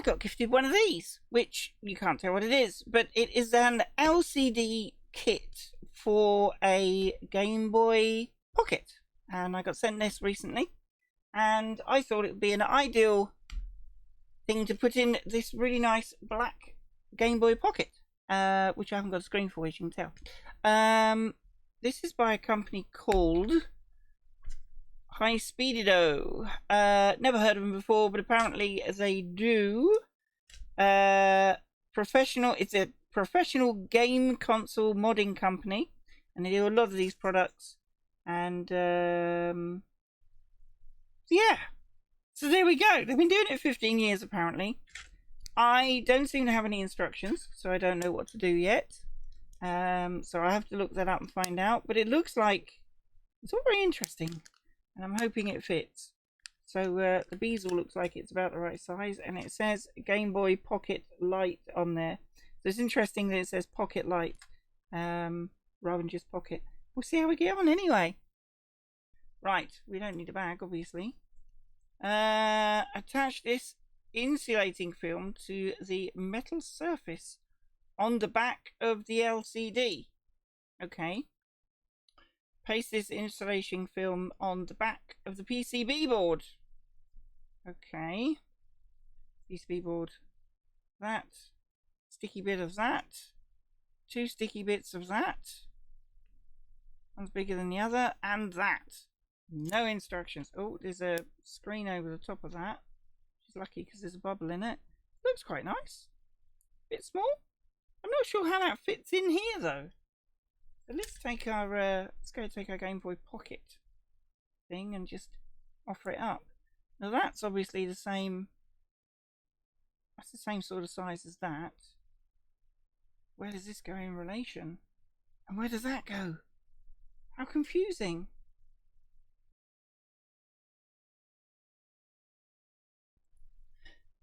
got gifted one of these, which you can't tell what it is, but it is an LCD kit for a Game Boy Pocket. And I got sent this recently, and I thought it would be an ideal thing to put in this really nice black Game Boy Pocket, which I haven't got a screen for, as you can tell. This is by a company called Hispeedido. Never heard of them before, but apparently they do professional. It's a professional game console modding company, and they do a lot of these products. And yeah, so there we go. They've been doing it 15 years apparently. I don't seem to have any instructions, so I don't know what to do yet. So I have to look that up and find out. But it looks like it's all very interesting, and I'm hoping it fits. So the bezel looks like it's about the right size, and it says Game Boy Pocket Light on there. So it's interesting that it says Pocket Light rather than just Pocket. We'll see how we get on anyway. Right, we don't need a bag, obviously. Attach this insulating film to the metal surface on the back of the LCD. Okay. Paste this insulation film on the back of the PCB board. Okay. PCB board. That. Sticky bit of that. 2 sticky bits of that. One's bigger than the other. And that. No instructions. Oh, there's a screen over the top of that. She's lucky because there's a bubble in it. Looks quite nice. Bit small. I'm not sure how that fits in here though. So let's take our let's go take our Game Boy Pocket thing and just offer it up. Now that's obviously the same. That's the same sort of size as that. Where does this go in relation? And where does that go? How confusing.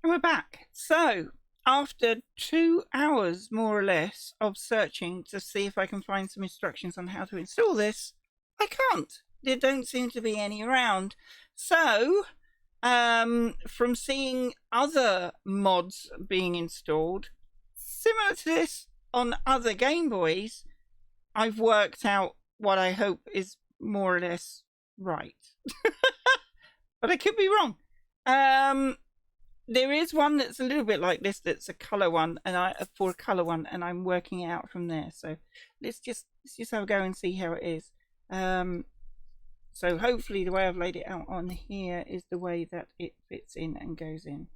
And we're back. So, after 2 hours, more or less, of searching to see if I can find some instructions on how to install this, I can't. There don't seem to be any around. So, from seeing other mods being installed, similar to this on other Game Boys, I've worked out what I hope is more or less right. But I could be wrong. There is one that's a little bit like this. That's a color one, and for a color one, and I'm working it out from there. So let's just have a go and see how it is. So hopefully the way I've laid it out on here is the way that it fits in and goes in.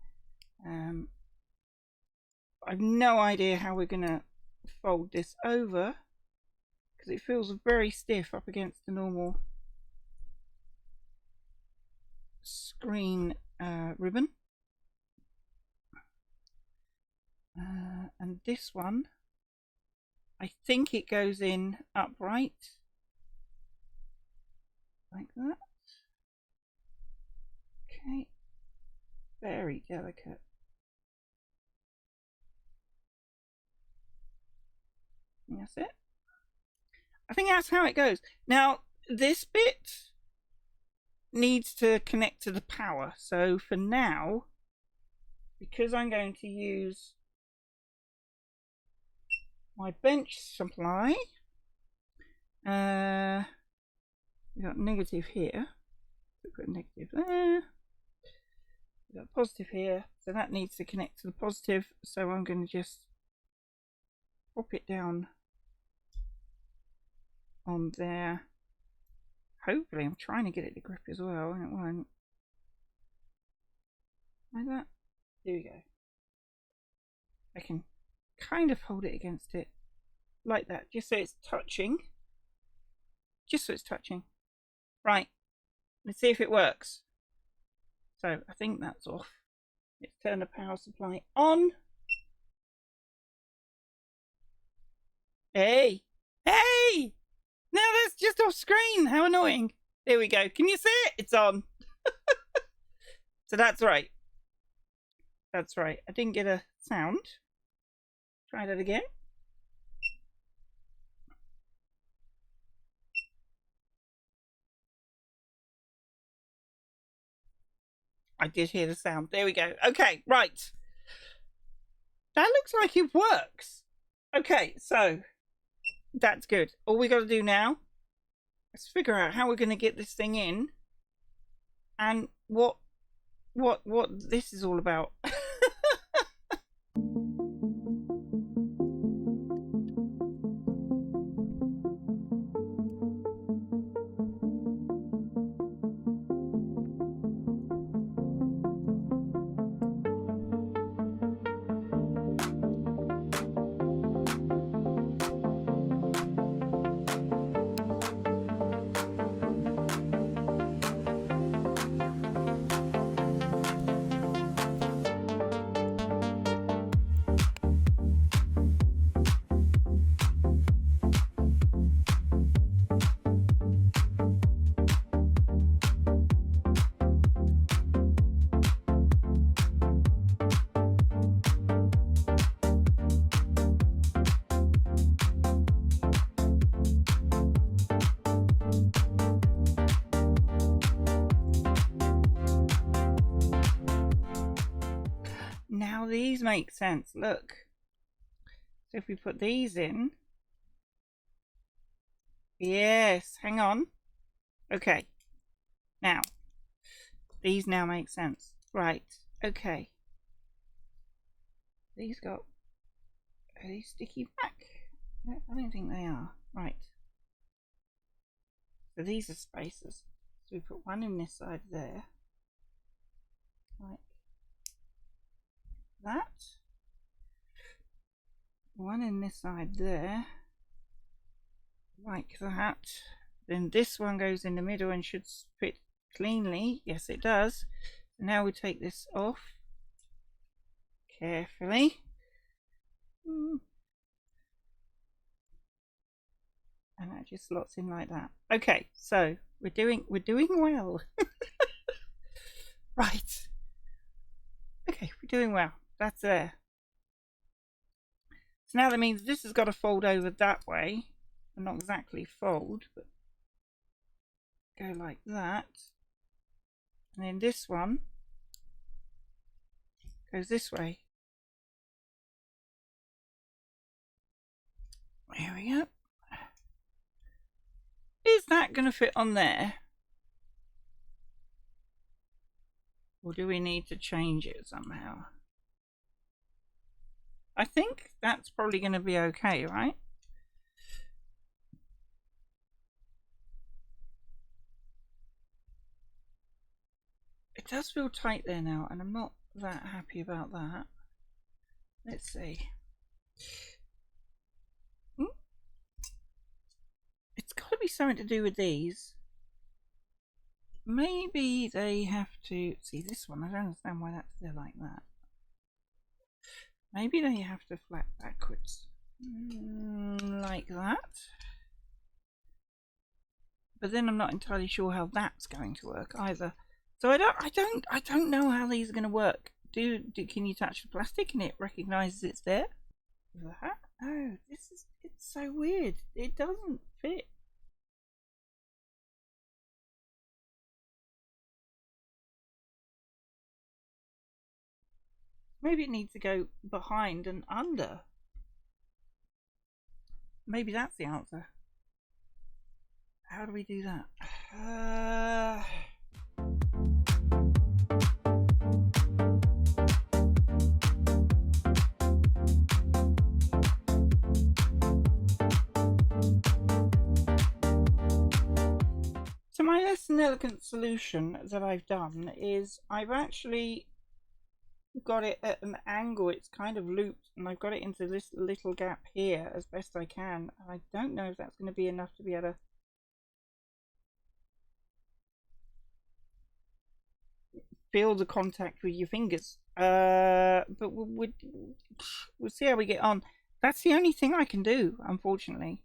I've no idea how we're gonna fold this over because it feels very stiff up against the normal screen ribbon. And this one, I think it goes in upright, like that. Okay, very delicate. And that's it. I think that's how it goes. Now, this bit needs to connect to the power. So for now, because I'm going to use my bench supply, we got negative here, so we've got negative there, we've got positive here, so that needs to connect to the positive. So I'm going to just pop it down on there. Hopefully I'm trying to get it to grip as well, and it won't. Like that. There we go. I can kind of hold it against it like that, just so it's touching. Just so it's touching. Right. Let's see if it works. So I think that's off. Let's turn the power supply on. Hey! Hey! Now that's just off screen. How annoying. There we go. Can you see it? It's on. So that's right. That's right. I didn't get a sound. Try that again. I did hear the sound. There we go. Okay, right. That looks like it works. Okay, so that's good. All we got to do now is figure out how we're going to get this thing in and what this is all about. Now these make sense. Look. So if we put these in. Yes, hang on. Okay. Now, these now make sense. Right. Okay. These got... Are these sticky back? I don't think they are. Right. So these are spacers. So we put one in this side there. Like that. One in this side there. Like that. Then this one goes in the middle and should fit cleanly. Yes, it does. So now we take this off carefully. And that just slots in like that. Okay, so we're doing well. Right. Okay, we're doing well. That's there. So now that means this has got to fold over that way. Well, not exactly fold, but go like that. And then this one goes this way. There we go. Is that going to fit on there? Or do we need to change it somehow? I think that's probably going to be okay, right? It does feel tight there now, and I'm not that happy about that. Let's see. It's got to be something to do with these. Maybe they have to... See, this one, I don't understand why that's there like that. Maybe they have to flap backwards. Like that. But then I'm not entirely sure how that's going to work either. So I don't know how these are going to work. Can you touch the plastic and it recognizes it's there? That? Oh, it's so weird. It doesn't fit. Maybe it needs to go behind and under. Maybe that's the answer. How do we do that? So my less than elegant solution that I've done is I've actually got it at an angle. It's kind of looped, and I've got it into this little gap here as best I can. And I don't know if that's going to be enough to be able to feel the contact with your fingers. But we'll see how we get on. That's the only thing I can do, unfortunately.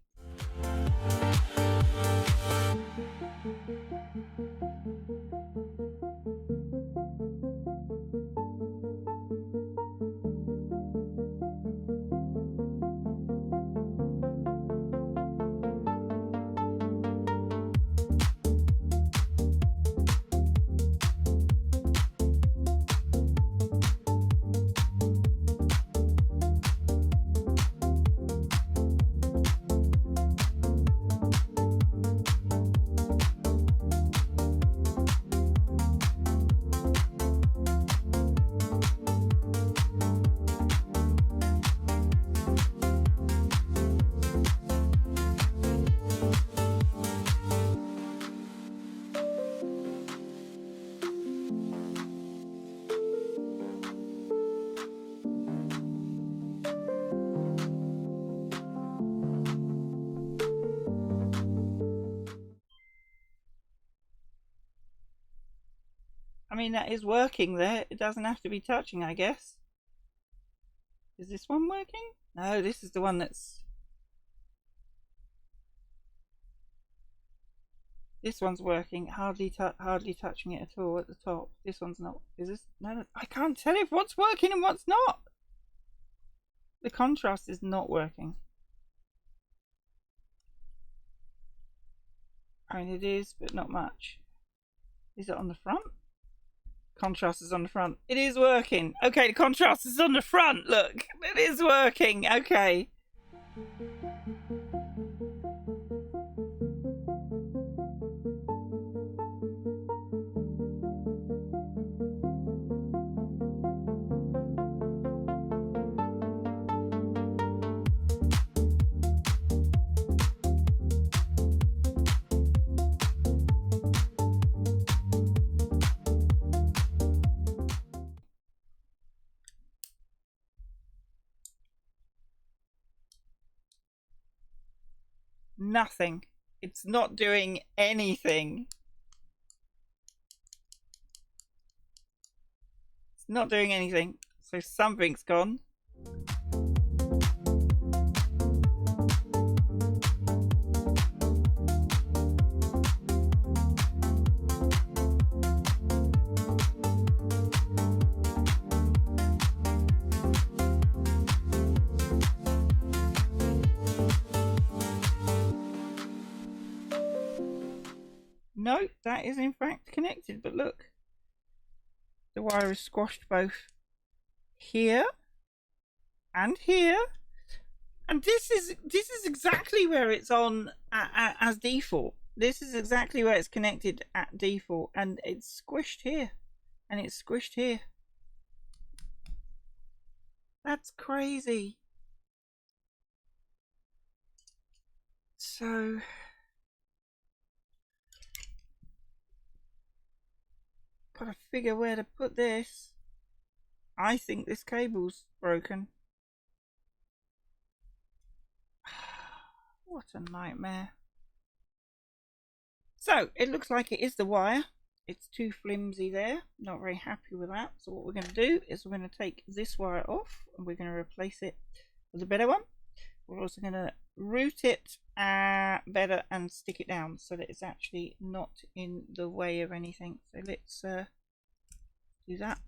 mean, that is working there. It doesn't have to be touching, I guess. Is this one working? No, this is the one that's... This one's working, hardly touching it at all at the top. This one's not. Is this? No, I can't tell if what's working and what's not. The contrast is not working. I mean, it is, but not much. Is it on the front? Contrast is on the front. It is working. Okay, the contrast is on the front. Look, it is working. Okay. Nothing. It's not doing anything. It's not doing anything. So something's gone. No, that is in fact connected, but look. The wire is squashed both here and here. And this is exactly where it's on as default. This is exactly where it's connected at default, and it's squished here and it's squished here. That's crazy. So gotta figure where to put this. I think this cable's broken. What a nightmare. So it looks like it is the wire. It's too flimsy there. Not very happy with that. So what we're going to do is we're going to take this wire off and we're going to replace it with a better one. We're also going to route it better and stick it down so that it's actually not in the way of anything. So let's do that.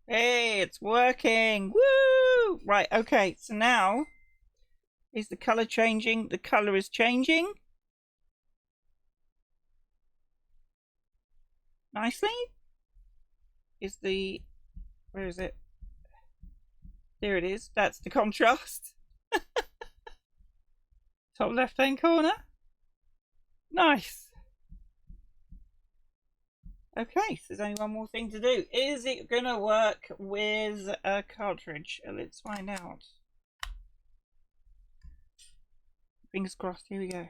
Hey, it's working. Woo! Right, okay, so now is the color changing? The color is changing nicely. Is the, where is it? There it is. That's the contrast. Top left hand corner. Nice. Okay, so there's only one more thing to do. Is it gonna work with a cartridge? Let's find out. Fingers crossed, here we go.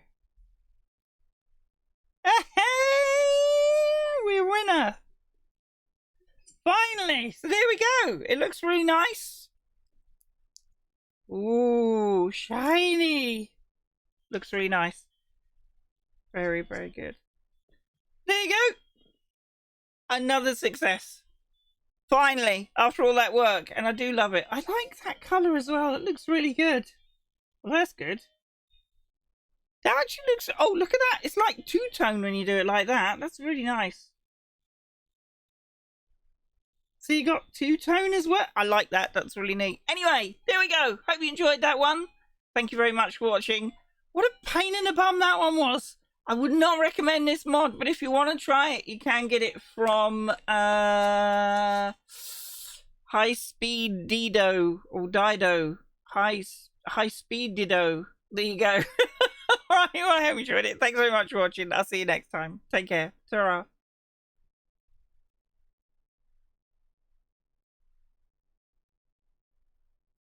We're a winner! Finally! So there we go. It looks really nice. Ooh, shiny. Looks really nice. Very, very good. There you go. Another success. Finally, after all that work. And I do love it. I like that colour as well. It looks really good. Well, that's good. That actually looks... Oh, look at that. It's like two-tone when you do it like that. That's really nice. So you got two-tone as well. I like that. That's really neat. Anyway, there we go. Hope you enjoyed that one. Thank you very much for watching. What a pain in the bum that one was. I would not recommend this mod, but if you want to try it, you can get it from Hispeedido or Dido. Hispeedido. There you go. All right, well, I hope you enjoyed it. Thanks very much for watching. I'll see you next time. Take care. Ta-ra.